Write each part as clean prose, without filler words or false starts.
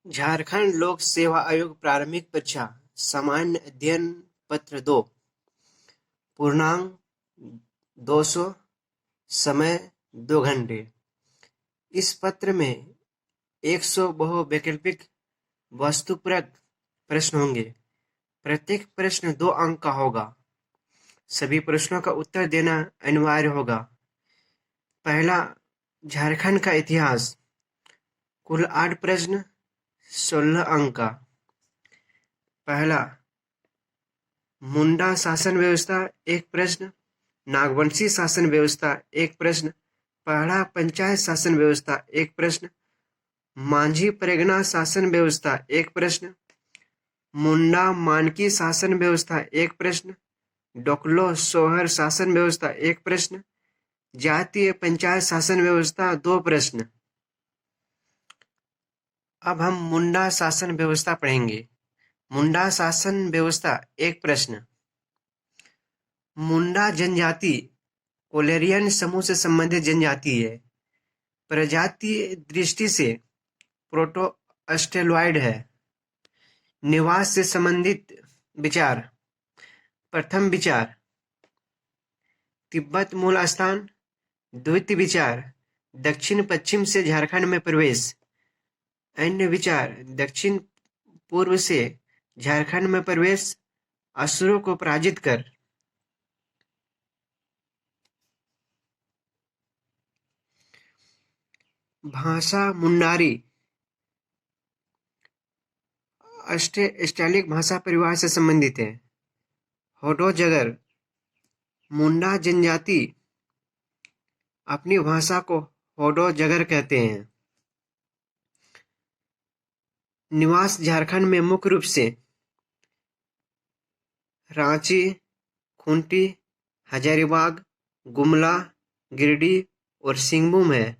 झारखंड लोक सेवा आयोग प्रारंभिक परीक्षा सामान्य अध्ययन पत्र 2 पूर्णांक 200 समय 2 घंटे। इस पत्र में 100 बहुवैकल्पिक वस्तुपरक प्रश्न होंगे। प्रत्येक प्रश्न 2 अंक का होगा। सभी प्रश्नों का उत्तर देना अनिवार्य होगा। पहला, झारखंड का इतिहास। कुल 8 प्रश्न 16 अंक का। पहला, मुंडा शासन व्यवस्था 1 प्रश्न, नागवंशी शासन व्यवस्था 1 प्रश्न, पहला पंचायत शासन व्यवस्था 1 प्रश्न, मांझी परगना शासन व्यवस्था 1 प्रश्न, मुंडा मानकी शासन व्यवस्था 1 प्रश्न, डोकलो सोहर शासन व्यवस्था 1 प्रश्न, जातीय पंचायत शासन व्यवस्था 2 प्रश्न। अब हम मुंडा शासन व्यवस्था पढ़ेंगे। मुंडा शासन व्यवस्था 1 प्रश्न। मुंडा जनजाति कोलेरियन समूह से संबंधित जनजाति है। प्रजातीय दृष्टि से प्रोटो ऑस्ट्रेलॉइड है। निवास से संबंधित विचार। प्रथम विचार, तिब्बत मूल स्थान। द्वितीय विचार, दक्षिण पश्चिम से झारखंड में प्रवेश। अन्य विचार, दक्षिण पूर्व से झारखंड में प्रवेश, असुरों को पराजित कर। भाषा मुंडारी ऑस्ट्रेलिक भाषा परिवार से संबंधित है। होडो जगर मुंडा जनजाति अपनी भाषा को होडो जगर कहते हैं। निवास झारखंड में मुख्य रूप से रांची, खूंटी, हजारीबाग, गुमला, गिरिडीह और सिंहभूम है।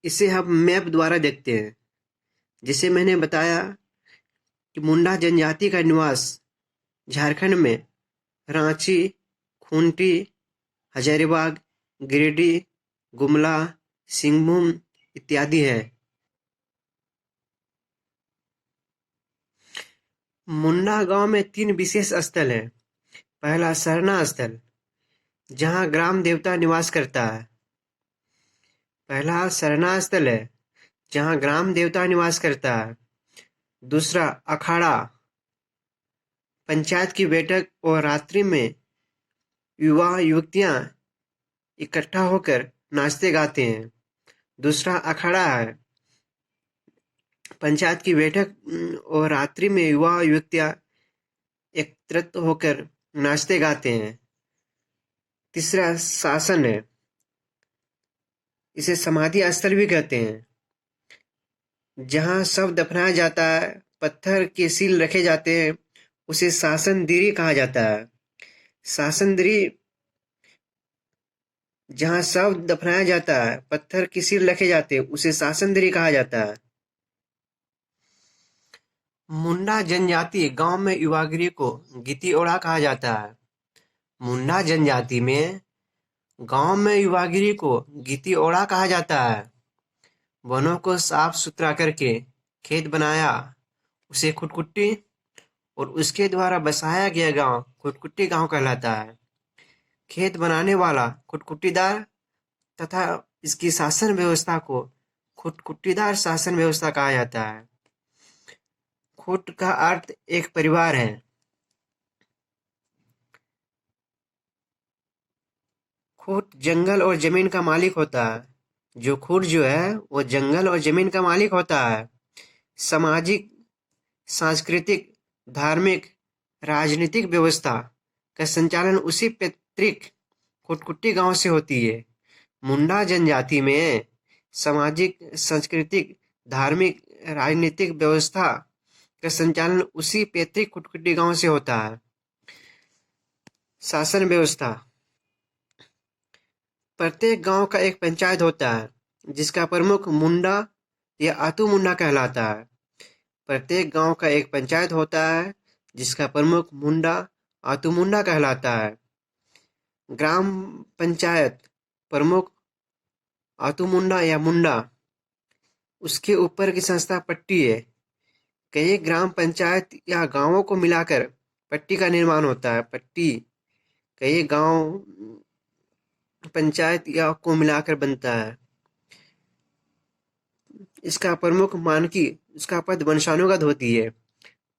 इसे हम मैप द्वारा देखते हैं। जैसे मैंने बताया कि मुंडा जनजाति का निवास झारखंड में रांची, खूंटी, हजारीबाग, गिरिडीह, गुमला, सिंहभूम इत्यादि है। मुंडा गांव में 3 विशेष स्थल हैं। पहला, सरना स्थल, जहां ग्राम देवता निवास करता है। पहला सरना स्थल है जहां ग्राम देवता निवास करता है। दूसरा, अखाड़ा, पंचायत की बैठक और रात्रि में युवा युवतियां इकट्ठा होकर नाचते गाते हैं। दूसरा अखाड़ा है, पंचायत की बैठक और रात्रि में युवा युवतियां एकत्रित होकर नाचते गाते हैं। तीसरा शासन है, इसे समाधि स्थल भी कहते हैं। जहां शव दफनाया जाता है, पत्थर के सील रखे जाते हैं, उसे शासन दिरी कहा जाता है। शासन दिरी जहां शव दफनाया जाता है, पत्थर की सील रखे जाते हैं, उसे शासन दिरी कहा जाता है। मुंडा जनजाति गांव में युवागिरी को गीती ओड़ा कहा जाता है। मुंडा जनजाति में गांव में युवागिरी को गीती ओड़ा कहा जाता है। वनों को साफ सुथरा करके खेत बनाया, उसे खुटकुट्टी, और उसके द्वारा बसाया गया गांव खुटकुट्टी गांव कहलाता है। खेत बनाने वाला खुटकुट्टीदार तथा इसकी शासन व्यवस्था को खुटकुट्टीदार शासन व्यवस्था कहा जाता है। खुट का अर्थ एक परिवार है। खुट जंगल और जमीन का मालिक होता है। जो खुट जो है वो जंगल और जमीन का मालिक होता है। सामाजिक, सांस्कृतिक, धार्मिक, राजनीतिक व्यवस्था का संचालन उसी पैतृक खुटकुट्टी गांव से होती है। मुंडा जनजाति में सामाजिक, सांस्कृतिक, धार्मिक, राजनीतिक व्यवस्था का संचालन उसी पैतृक खुटकुट्टी गांव से होता है। शासन व्यवस्था। प्रत्येक गांव का एक पंचायत होता है, जिसका प्रमुख मुंडा या आतू मुंडा कहलाता है। प्रत्येक गांव का एक पंचायत होता है, जिसका प्रमुख मुंडा आतू मुंडा कहलाता है। ग्राम पंचायत प्रमुख आतू मुंडा या मुंडा उसके ऊपर की संस्था पट्टी है। कई ग्राम पंचायत या गांवों को मिलाकर पट्टी का निर्माण होता है। पट्टी कई गांव पंचायत या को मिलाकर बनता है। इसका प्रमुख मानकी इसका पद वंशानुगत होती है।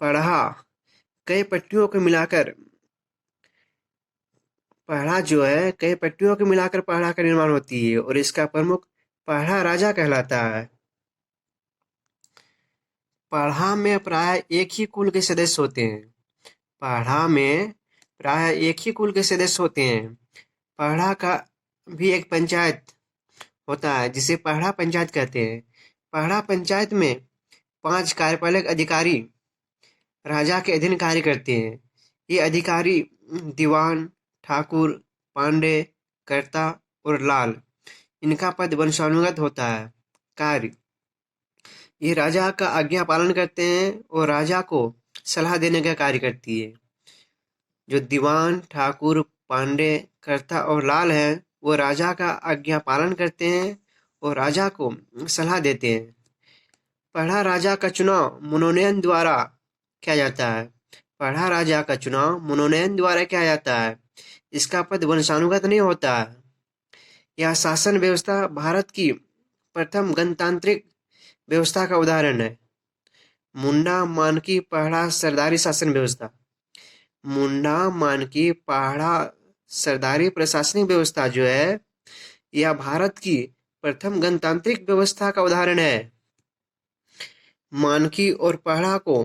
पढ़ा कई पट्टियों को मिलाकर पढ़ा जो है कई पट्टियों को मिलाकर पढ़ा का निर्माण होती है और इसका प्रमुख पढ़ा राजा कहलाता है। पढ़ा में प्राय एक ही कुल के सदस्य होते हैं। पढ़ा में प्राय एक ही कुल के सदस्य होते हैं। पढ़ा का भी एक पंचायत होता है जिसे पढ़ा पंचायत कहते हैं। पढ़ा पंचायत में 5 कार्यपालक अधिकारी राजा के अधीन कार्य करते हैं। ये अधिकारी दीवान, ठाकुर, पांडे, कर्ता और लाल, इनका पद वंशानुगत होता है। कार्य ये राजा का आज्ञा पालन करते हैं और राजा को सलाह देने का कार्य करती है। जो दीवान, ठाकुर, पांडे, कर्ता और लाल है वो राजा का आज्ञा पालन करते हैं और राजा को सलाह देते हैं। पढ़ा राजा का चुनाव मनोनयन द्वारा किया जाता है। पढ़ा राजा का चुनाव मनोनयन द्वारा किया जाता है। इसका पद वंशानुगत नहीं होता है। यह शासन व्यवस्था भारत की प्रथम गणतांत्रिक व्यवस्था का उदाहरण है। मुंडा मानकी पढ़ा सरदारी शासन व्यवस्था। मुंडा मानकी पढ़ा सरदारी प्रशासनिक व्यवस्था जो है यह भारत की प्रथम गणतांत्रिक व्यवस्था का उदाहरण है। मानकी और पढ़ा को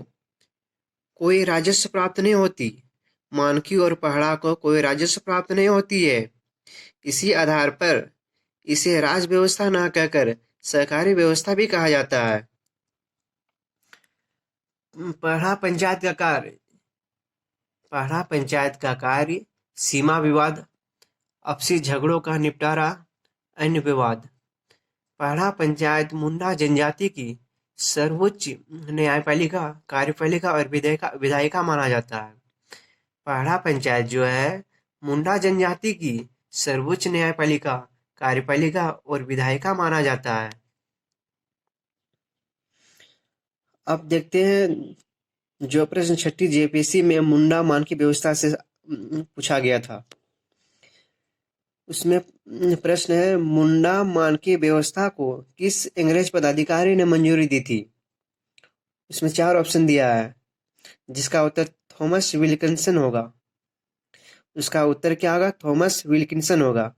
कोई राजस्व प्राप्त नहीं होती। मानकी और पढ़ा को कोई राजस्व प्राप्त नहीं होती है। इसी आधार पर इसे राज व्यवस्था न कहकर सरकारी व्यवस्था भी कहा जाता है। पढ़ा पंचायत का कार्य। पढ़ा पंचायत का कार्य सीमा विवाद, आपसी झगड़ों का निपटारा, अन्य विवाद। पढ़ा पंचायत मुंडा जनजाति की सर्वोच्च न्यायपालिका, कार्यपालिका और विधायिका माना जाता है। पढ़ा पंचायत जो है मुंडा जनजाति की सर्वोच्च न्यायपालिका, कार्यपालिका और विधायिका माना जाता है। अब देखते हैं जो प्रश्न 6ठी जेपीएससी में मुंडा मानकी व्यवस्था से पूछा गया था। उसमें प्रश्न है मुंडा मानकी व्यवस्था को किस अंग्रेज पदाधिकारी ने मंजूरी दी थी। इसमें 4 ऑप्शन दिया है जिसका उत्तर थॉमस विल्किंसन होगा। उसका उत्तर क्या होगा? थॉमस विल्किंसन होगा।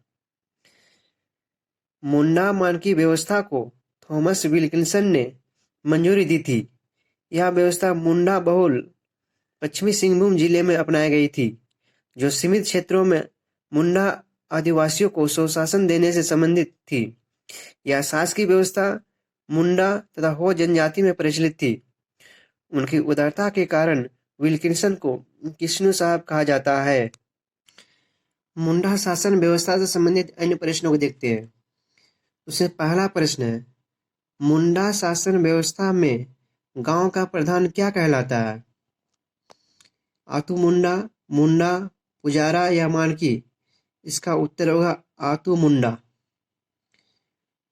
मुंडा मानकी व्यवस्था को थॉमस विल्किंसन ने मंजूरी दी थी। यह व्यवस्था मुंडा बहुल पश्चिमी सिंहभूम जिले में अपनाई गई थी जो सीमित क्षेत्रों में मुंडा आदिवासियों को स्वशासन देने से संबंधित थी। यह शासकीय व्यवस्था मुंडा तथा हो जनजाति में प्रचलित थी। उनकी उदारता के कारण विल्किंसन को किस्नू साहब कहा जाता है। मुंडा शासन व्यवस्था से संबंधित अन्य प्रश्नों को देखते हैं। उसमें पहला प्रश्न है मुंडा शासन व्यवस्था में गांव का प्रधान क्या कहलाता है? आतू मुंडा, मुंडा, पुजारा या मानकी? इसका उत्तर होगा आतू मुंडा।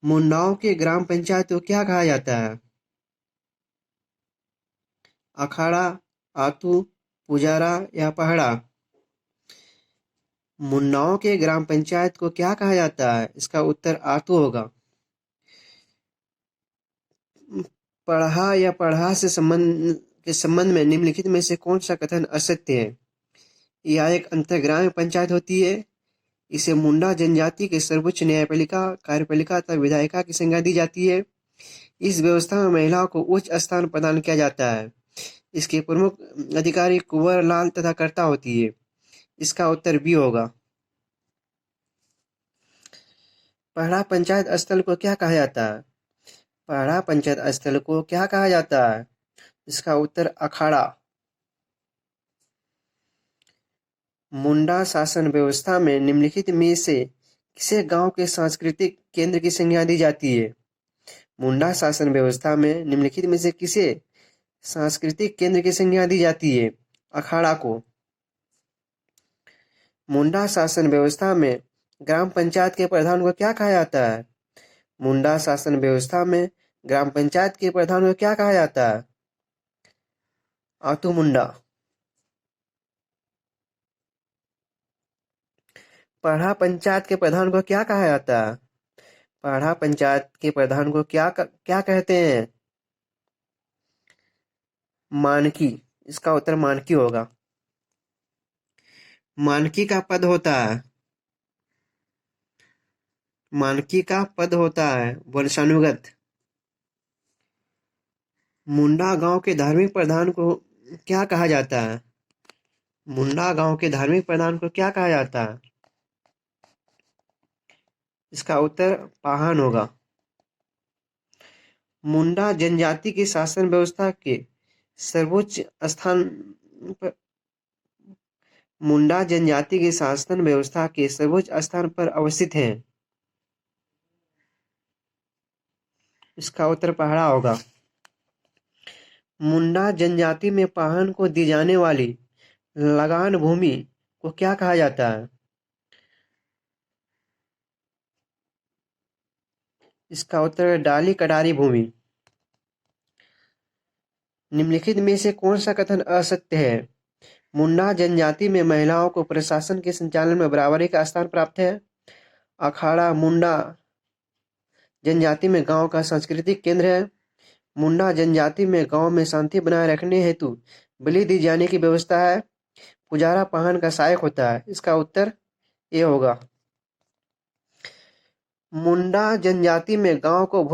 मुंडाओं के ग्राम पंचायत को क्या कहा जाता है? अखाड़ा, आतू, पुजारा या पहड़ा? मुंडाओं के ग्राम पंचायत को क्या कहा जाता है? इसका उत्तर आतू होगा। पढ़ा या पढ़ा से संबंध में निम्नलिखित में से कौन सा कथन असत्य है? यह एक अंतर्ग्राम्य पंचायत होती है। इसे मुंडा जनजाति के सर्वोच्च न्यायपालिका, कार्यपालिका तथा विधायिका की संज्ञा दी जाती है। इस व्यवस्था में महिलाओं को उच्च स्थान प्रदान किया जाता है। इसके प्रमुख अधिकारी कुंवर लाल तथा कर्ता होती है। इसका उत्तर बी होगा। पढ़ा पंचायत स्थल को क्या कहा जाता है? पढ़ा पंचायत स्थल को क्या कहा जाता है? इसका उत्तर अखाड़ा। मुंडा शासन व्यवस्था में निम्नलिखित में से किसे गांव के सांस्कृतिक केंद्र की संज्ञा दी जाती है? मुंडा शासन व्यवस्था में निम्नलिखित में से किसे सांस्कृतिक केंद्र की संज्ञा दी जाती है? अखाड़ा को। मुंडा शासन व्यवस्था में ग्राम पंचायत के प्रधान को क्या कहा जाता है? मुंडा शासन व्यवस्था में ग्राम पंचायत के प्रधान को क्या कहा जाता है? आतू मुंडा। पाढ़ा पंचायत के प्रधान को क्या कहा जाता है? पाढ़ा पंचायत के प्रधान को क्या कहते हैं? मानकी। इसका उत्तर मानकी होगा। मानकी का पद होता है। मानकी का पद होता है वंशानुगत। मुंडा गांव के धार्मिक प्रधान को क्या कहा जाता है? मुंडा गांव के धार्मिक प्रधान को क्या कहा जाता है? इसका उत्तर पाहन होगा। मुंडा जनजाति की शासन व्यवस्था के सर्वोच्च स्थान पर मुंडा जनजाति की शासन व्यवस्था के सर्वोच्च स्थान पर अवस्थित है। इसका उत्तर पहाड़ा होगा। मुंडा जनजाति में पाहन को दी जाने वाली लगान भूमि को क्या कहा जाता है? इसका उत्तर डाली कटारी भूमि। निम्नलिखित में से कौन सा कथन असत्य है? मुंडा जनजाति में महिलाओं को प्रशासन के संचालन में बराबरी का स्थान प्राप्त है। अखाड़ा मुंडा जनजाति में गांव का सांस्कृतिक केंद्र है। मुंडा जनजाति में गांव में शांति बनाए रखने हेतु बलि दी जाने की व्यवस्था है। पुजारा पाहन का सहायक होता है। इसका उत्तर ये होगा। मुंडा जनजाति में गांव को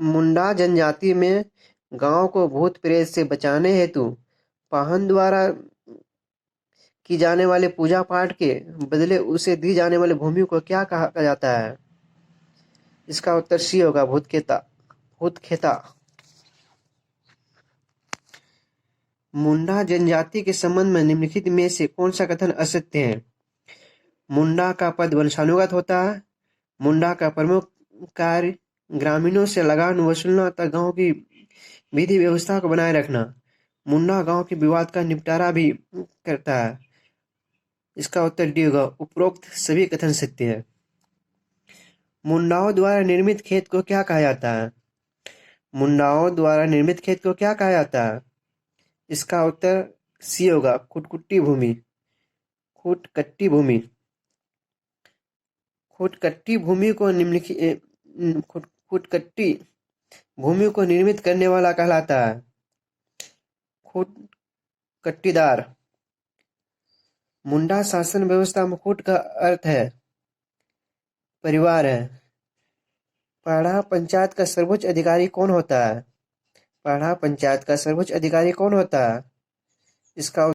मुंडा जनजाति में गांव को भूत प्रेत से बचाने हेतु पाहन द्वारा की जाने वाले पूजा पाठ के बदले उसे दी जाने वाली भूमि को क्या कहा जाता है? इसका उत्तर सी होगा, भूतखेता। मुंडा जनजाति के संबंध में निम्नलिखित में से कौन सा कथन असत्य है? मुंडा का पद वंशानुगत होता है। मुंडा का प्रमुख कार्य ग्रामीणों से लगान वसूलना तथा गांव की विधि व्यवस्था को बनाए रखना। मुंडा गांव के विवाद का निपटारा भी करता है। इसका उत्तर डी होगा। उपरोक्त सभी कथन सत्य है। मुंडाओं द्वारा निर्मित खेत को क्या कहा जाता है? मुंडाओं द्वारा निर्मित खेत को क्या कहा जाता है? इसका उत्तर सी होगा, खुटकुट्टी भूमि। खुटकट्टी भूमि। खुटकट्टी भूमि को खुटकट्टी भूमि को निर्मित करने वाला कहलाता है खुटकट्टीदार। मुंडा शासन व्यवस्था में खुट का अर्थ है परिवार है। पाढ़ा पंचायत का सर्वोच्च अधिकारी कौन होता है? पाढ़ा पंचायत का सर्वोच्च अधिकारी कौन होता है? इसका